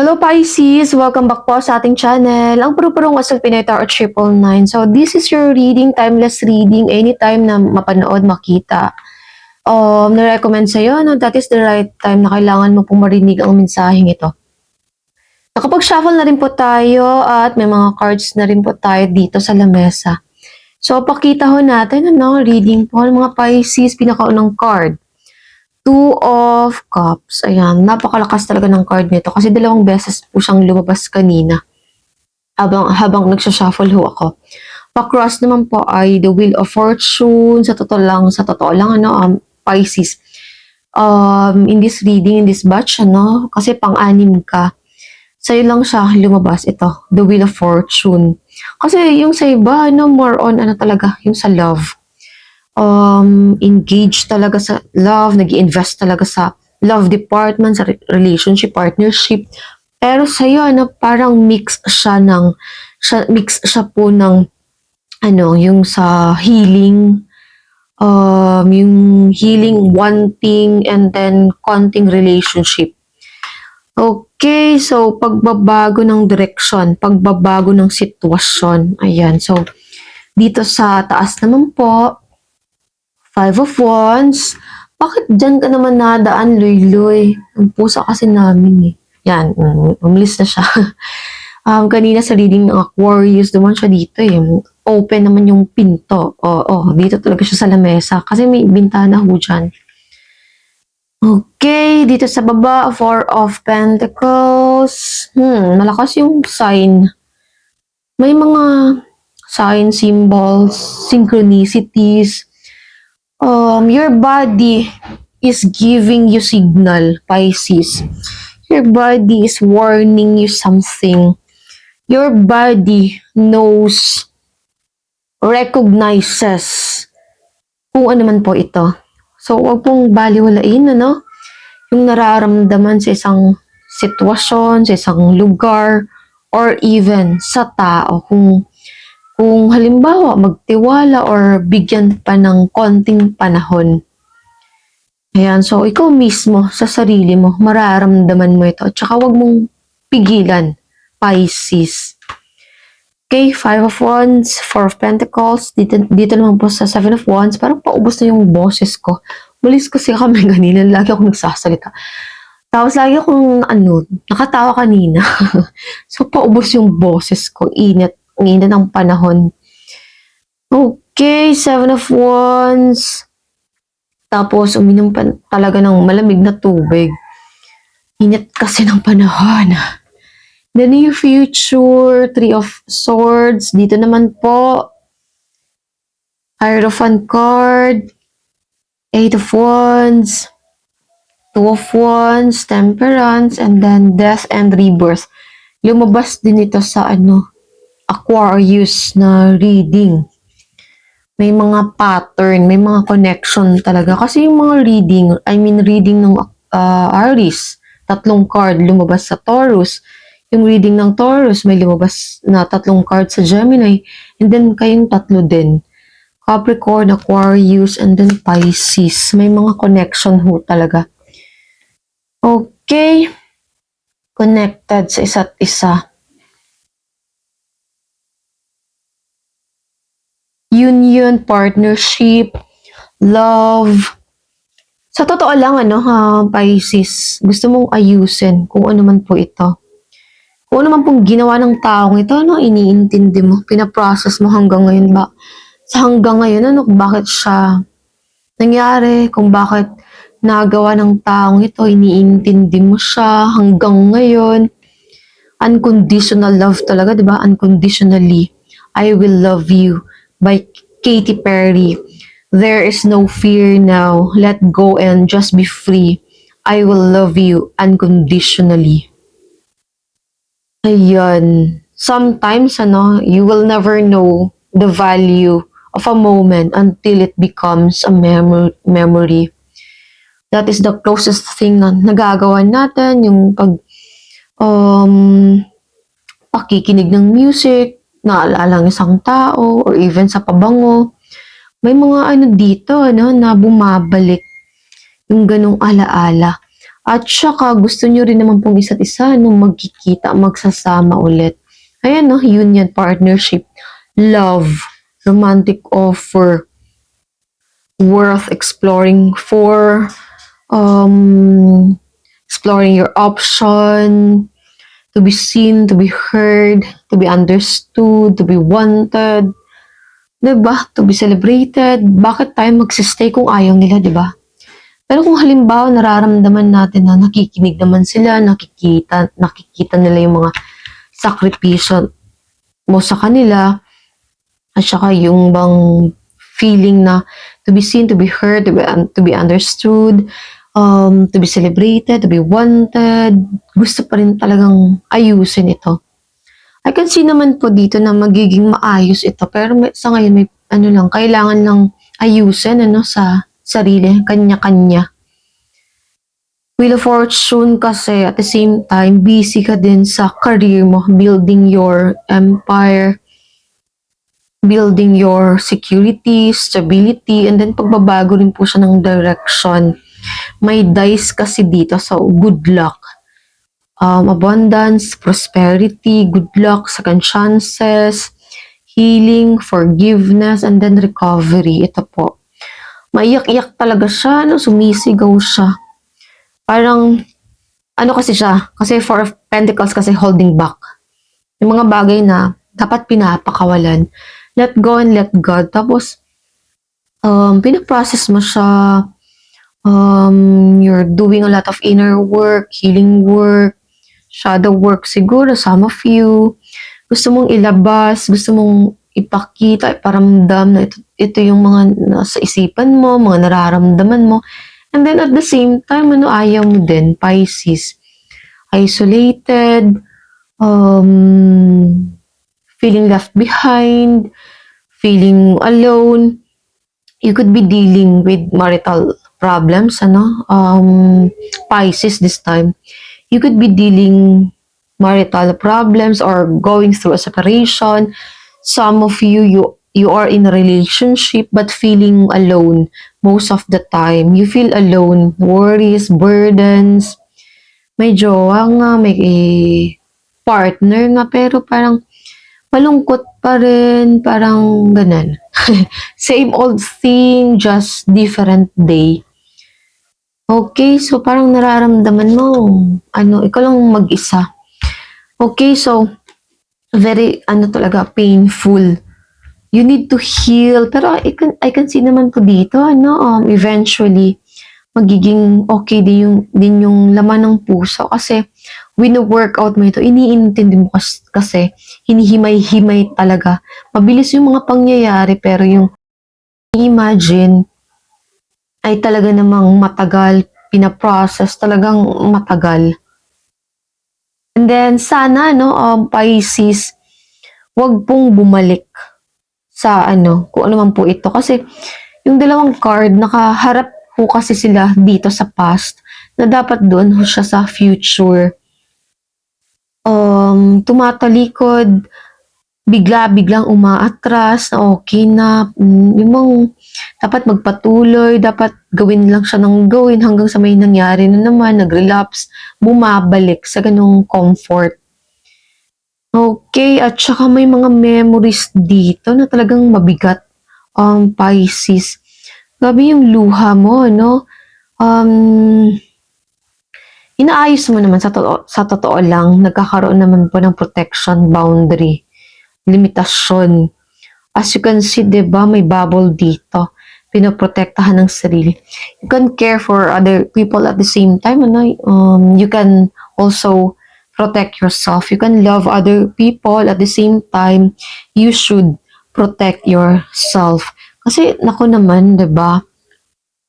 Hello Pisces! Welcome back po sa ating channel, ang puro-purong asal Pinay Tarot 999. So this is your reading, timeless reading, anytime na mapanood, makita. Na-recommend sa'yo, no? That is the right time na kailangan mo pong marinig ang mensaheng ito. Nakapag-shuffle na rin po tayo at may mga cards na rin po tayo dito sa lamesa. So pakita ho natin, reading po ng mga Pisces, pinakaunang card. Two of Cups. Ayan, napakalakas talaga ng card nito kasi dalawang beses po siyang lumabas kanina habang nagsha-shuffle ho ako. Pa-cross naman po ay the Wheel of Fortune. Sa totoo lang, Pisces. In this reading, in this batch, kasi pang-anim ka. Sa'yo lang siya lumabas ito, the Wheel of Fortune. Kasi yung sa iba, more on talaga, yung sa love. Engaged talaga sa love, nag-invest talaga sa love department, sa relationship, partnership. Pero sa'yo, parang mix siya po ng, yung sa healing, yung healing, wanting, and then konting relationship. Okay, so pagbabago ng direction, pagbabago ng sitwasyon. Ayan, so dito sa taas naman po, Five of Wands. Bakit dyan ka naman nadaan, Loy? Ang pusa kasi namin eh. Yan, umalis na siya. Kanina sa reading ng Aquarius, duman siya dito eh. Open naman yung pinto. Dito talaga siya sa lamesa. Kasi may bintana ho dyan. Okay, dito sa baba, Four of Pentacles. Malakas yung sign. May mga sign, symbols, synchronicities. Your body is giving you signal, Pisces. Your body is warning you something. Your body knows, recognizes kung ano man po ito. So, huwag pong baliwalain, yung nararamdaman sa isang sitwasyon, sa isang lugar, or even sa tao. Kung halimbawa, magtiwala or bigyan pa ng konting panahon. Ayan, so ikaw mismo, sa sarili mo, mararamdaman mo ito. At saka huwag mong pigilan, Pisces. Okay, Five of Wands, Four of Pentacles. Dito naman po sa Seven of Wands, parang paubos na yung boses ko. Malis kasi kami ganina, lagi akong nagsasalita. Tapos lagi akong, nakatawa kanina. So, paubos yung boses ko, init ng panahon. Okay, Seven of Wands. Tapos, uminom pa talaga ng malamig na tubig. Init kasi ng panahon. The near future, Three of Swords. Dito naman po, Hierophant card, Eight of Wands, Two of Wands, Temperance, and then Death and Rebirth. Lumabas din ito sa Aquarius na reading. May mga pattern, may mga connection talaga. Kasi yung mga reading ng Aries, tatlong card lumabas sa Taurus. Yung reading ng Taurus, may lumabas na tatlong card sa Gemini. And then kayong tatlo din. Capricorn, Aquarius, and then Pisces. May mga connection ho talaga. Okay. Connected sa isa't isa. Union, partnership, love. Sa totoo lang, Pisces, gusto mong ayusin kung ano man po ito. Kung ano man pong ginawa ng taong ito, iniintindi mo, pinaprocess mo hanggang ngayon ba? Sa hanggang ngayon, bakit siya nangyari, kung bakit nagawa ng taong ito, iniintindi mo siya hanggang ngayon. Unconditional love talaga, di ba? Unconditionally, I will love you. By Katy Perry. There is no fear now. Let go and just be free. I will love you unconditionally. Ayan. Sometimes, you will never know the value of a moment until it becomes a memory. That is the closest thing na nagagawa natin, yung pakikinig ng music, naalala ng isang tao, or even sa pabango. May mga dito, na bumabalik yung ganong alaala. At saka gusto nyo rin naman pong isa't isa nung magkikita, magsasama ulit. Ayan no, union, partnership, love, romantic offer, worth exploring for, exploring your option, to be seen, to be heard, to be understood, to be wanted, diba? To be celebrated. Bakit tayo magsistay kung ayaw nila, diba? Pero kung halimbawa nararamdaman natin na nakikinig naman sila, nakikita nila yung mga sakripisyo mo sa kanila, at saka yung bang feeling na to be seen, to be heard, to be understood, to be celebrated, to be wanted, gusto pa rin talagang ayusin ito. I can see naman po dito na magiging maayos ito, pero sa ngayon may kailangan lang ayusin sa sarili, kanya-kanya. Wheel of Fortune kasi at the same time, busy ka din sa career mo, building your empire, building your security, stability, and then pagbabago rin po siya ng direction. May dice kasi dito, so good luck. Abundance, prosperity, good luck, second chances, healing, forgiveness, and then recovery. Ito po. Maiyak-iyak talaga siya, sumisigaw siya. Parang, kasi siya? Kasi Four of Pentacles kasi holding back. Yung mga bagay na dapat pinapakawalan. Let go and let God. Tapos, pinaprocess mo siya. You're doing a lot of inner work, healing work, shadow work siguro, some of you. Gusto mong ilabas, gusto mong ipakita, iparamdam na ito yung mga nasa isipan mo, mga nararamdaman mo. And then at the same time, ayaw mo din, Pisces. Isolated, feeling left behind, feeling alone. You could be dealing with marital problems, Pisces this time. You could be dealing marital problems or going through a separation. Some of you are in a relationship but feeling alone most of the time. You feel alone, worries, burdens. May jowa nga, may partner nga, pero parang malungkot pa rin, parang ganun. Same old thing, just different day. Okay, so parang nararamdaman mo, ikaw lang mag-isa. Okay, so, very, talaga, painful. You need to heal. Pero I can see naman po dito, eventually, magiging okay din yung laman ng puso. Kasi, wino-workout mo ito, iniintindi mo kasi, hinihimay-himay talaga. Mabilis yung mga pangyayari, pero yung imagine, ay talaga namang matagal, pinaprocess, talagang matagal. And then, sana, Pisces, wag pong bumalik sa kung ano man po ito. Kasi, yung dalawang card, nakaharap po kasi sila dito sa past, na dapat doon siya sa future. Tumatalikod, biglang umaatras, na okay na, yung dapat magpatuloy, dapat gawin lang siya ng gawin hanggang sa may nangyari na naman, nag-relapse, bumabalik sa ganung comfort. Okay, at saka may mga memories dito na talagang mabigat, Pisces. Grabe yung luha mo, inaayos mo naman sa totoo lang, nagkakaroon naman po ng protection boundary, limitasyon. As you can see, diba, may bubble dito. Pinoprotektahan ng sarili. You can care for other people at the same time. You can also protect yourself. You can love other people at the same time. You should protect yourself. Kasi, naku naman, diba,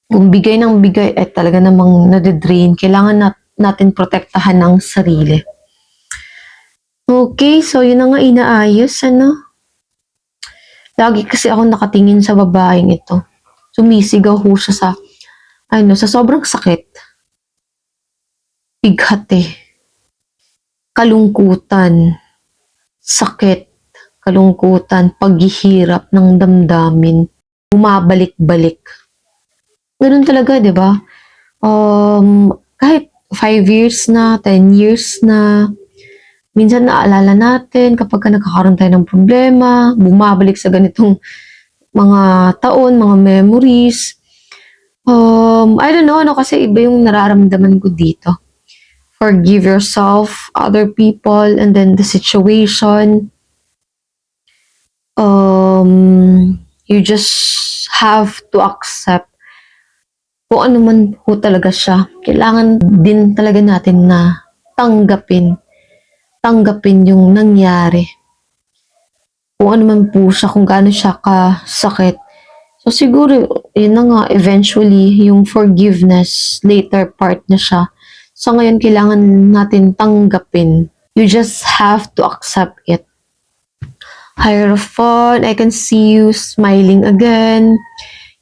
kung bigay ng bigay, talaga namang nade-drain. Kailangan natin protektahan ng sarili. Okay, so yun na nga inaayos, Lagi kasi ako nakatingin sa babaeng ito. Sumisigaw ho siya sa sobrang sakit. Bighati. Kalungkutan. Sakit. Kalungkutan. Paghihirap ng damdamin. Bumabalik-balik. Ganun talaga, di ba? Kahit 5 years na, 10 years na. Minsan naalala natin kapag ka nagkakaroon tayo ng problema, bumabalik sa ganitong mga taon, mga memories. I don't know, ano kasi iba yung nararamdaman ko dito. Forgive yourself, other people, and then the situation. You just have to accept kung ano man po talaga siya. Kailangan din talaga natin na tanggapin yung nangyari. Kung ano man po siya, kung gaano siya kasakit. So siguro, yun na nga, eventually, yung forgiveness, later part na siya. So ngayon, kailangan natin tanggapin. You just have to accept it. Hierophant, I can see you smiling again.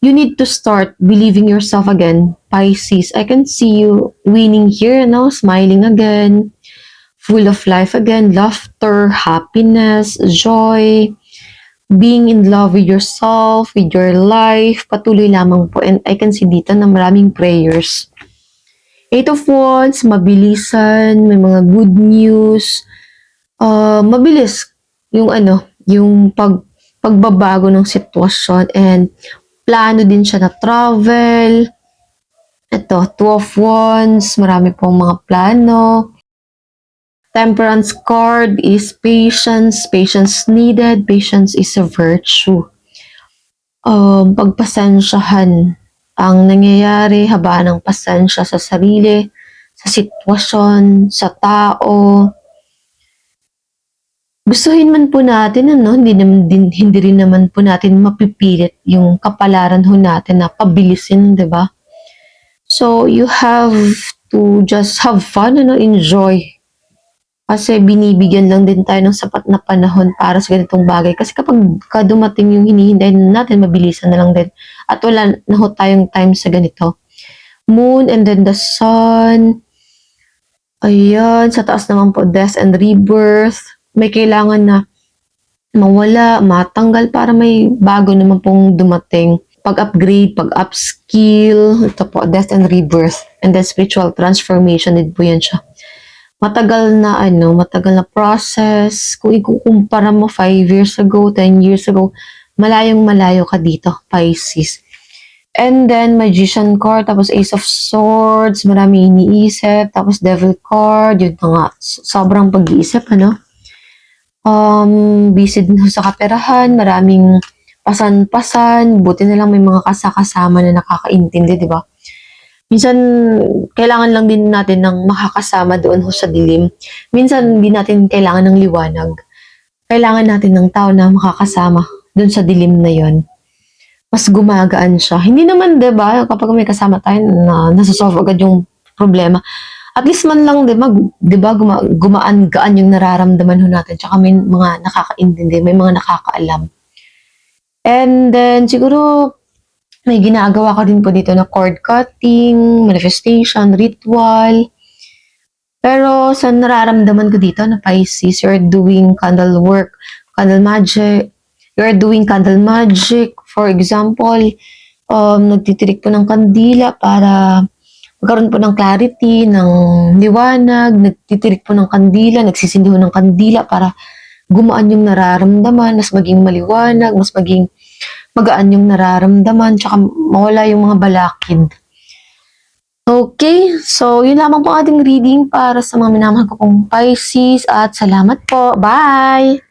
You need to start believing yourself again, Pisces. I can see you winning here, no? Smiling again. Full of life again. Laughter, happiness, joy. Being in love with yourself, with your life. Patuloy lamang po. And I can see dito na maraming prayers. 8 of Wands, mabilisan. May mga good news. Mabilis yung pagbabago ng sitwasyon, and plano din siya na travel. Ito, 2 of Wands, marami pong mga plano. Temperance card is patience. Patience needed. Patience is a virtue. Pagpasensyahan ang nangyayari, habaan ng pasensya sa sarili, sa sitwasyon, sa tao. Gustuhin man po natin, hindi rin naman po natin mapipilit yung kapalaran ho natin na pabilisin, di ba? So, you have to just have fun, enjoy. Kasi binibigyan lang din tayo ng sapat na panahon para sa ganitong bagay. Kasi kapag dumating yung hinihintay natin, mabilisan na lang din. At wala na ho tayong time sa ganito. Moon and then the sun. Ayan, sa taas naman po, death and rebirth. May kailangan na mawala, matanggal para may bago naman pong dumating. Pag-upgrade, pag-upskill, ito po, death and rebirth. And then spiritual transformation din po yan siya. Matagal na process. Kung ikukumpara mo 5 years ago, 10 years ago, malayong malayo ka dito, Pisces. And then, Magician card, tapos Ace of Swords, marami iniisip, tapos Devil card, yun na nga, sobrang pag-iisip, busy din sa kaperahan, maraming pasan-pasan, buti na lang may mga kasama na nakakaintindi, di ba? Minsan, kailangan lang din natin ng makakasama doon sa dilim. Minsan, hindi natin kailangan ng liwanag. Kailangan natin ng tao na makakasama doon sa dilim na yon. Mas gumagaan siya. Hindi naman, di ba, kapag may kasama tayo na nasasolve agad yung problema, at least man lang, di ba, gumaan-gaan yung nararamdaman ho natin. Tsaka may mga nakakaintindi, may mga nakakaalam. And then, siguro, may ginagawa ka din po dito na cord cutting, manifestation, ritual. Pero sa nararamdaman ko dito na Pisces, you're doing candle work, candle magic. You're doing candle magic. For example, nagtitirik po ng kandila para magkaroon po ng clarity, ng liwanag. Nagtitirik po ng kandila, nagsisindi po ng kandila para gumaan yung nararamdaman, mas maging maliwanag, mas maging magaan yung nararamdaman, tsaka mawala yung mga balakid. Okay, so yun lamang po ating reading para sa mga minamahal ko pong Pisces, at salamat po. Bye!